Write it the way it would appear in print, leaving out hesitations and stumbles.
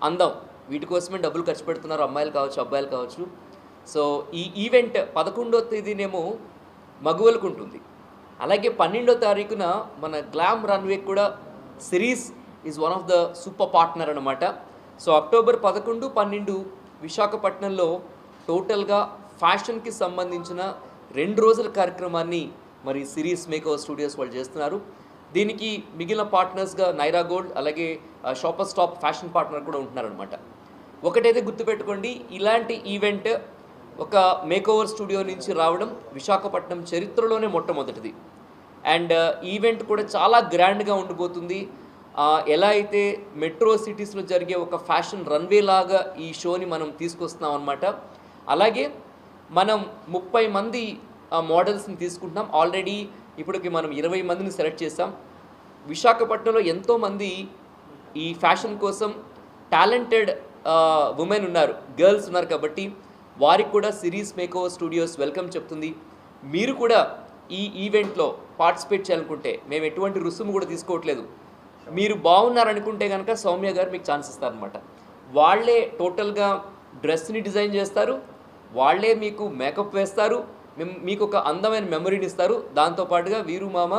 అందం వీటి కోసమే డబ్బులు ఖర్చు పెడుతున్నారు అమ్మాయిలు కావచ్చు, అబ్బాయిలు కావచ్చు. సో ఈ ఈవెంట్ 11వ తేదీనేమో మగవాళ్ళకు ఉంటుంది. అలాగే 12వ తారీఖున మన గ్లామ్ రన్వే కూడా series is one of the super partner అనమాట. సో అక్టోబర్ 11, 12 విశాఖపట్నంలో టోటల్గా ఫ్యాషన్కి సంబంధించిన 2 రోజుల కార్యక్రమాన్ని మరి సిరీస్ మేకోవర్ స్టూడియోస్ వాళ్ళు చేస్తున్నారు. దీనికి మిగిలిన పార్ట్నర్స్గా నైరా గోల్డ్, అలాగే షాపర్ స్టాప్ ఫ్యాషన్ పార్ట్నర్ కూడా ఉంటున్నారనమాట. ఒకటైతే గుర్తుపెట్టుకోండి, ఇలాంటి ఈవెంట్ ఒక మేకోవర్ స్టూడియో నుంచి రావడం విశాఖపట్నం చరిత్రలోనే మొట్టమొదటిది. అండ్ ఈవెంట్ కూడా చాలా గ్రాండ్గా ఉండిపోతుంది. ఎలా అయితే మెట్రో సిటీస్లో జరిగే ఒక ఫ్యాషన్ రన్వే లాగా ఈ షోని మనం తీసుకొస్తున్నాం అనమాట. అలాగే మనం 30 మంది మోడల్స్ని తీసుకుంటున్నాం. ఆల్రెడీ ఇప్పటికి మనం 20 మందిని సెలెక్ట్ చేసాం. విశాఖపట్నంలో ఎంతోమంది ఈ ఫ్యాషన్ కోసం టాలెంటెడ్ ఉమెన్ ఉన్నారు, గర్ల్స్ ఉన్నారు. కాబట్టి వారికి కూడా సిరీస్ మేకోవర్ స్టూడియోస్ వెల్కమ్ చెప్తుంది. మీరు కూడా ఈ ఈవెంట్లో పార్టిసిపేట్ చేయాలనుకుంటే మేము ఎటువంటి రుసుము కూడా తీసుకోవట్లేదు. మీరు బాగున్నారనుకుంటే కనుక సౌమ్య గారు మీకు ఛాన్స్ ఇస్తారనమాట. వాళ్ళే టోటల్గా డ్రెస్ని డిజైన్ చేస్తారు, వాళ్ళే మీకు మేకప్ వేస్తారు, మీకు ఒక అందమైన మెమరీని ఇస్తారు. దాంతోపాటుగా వీరు మామ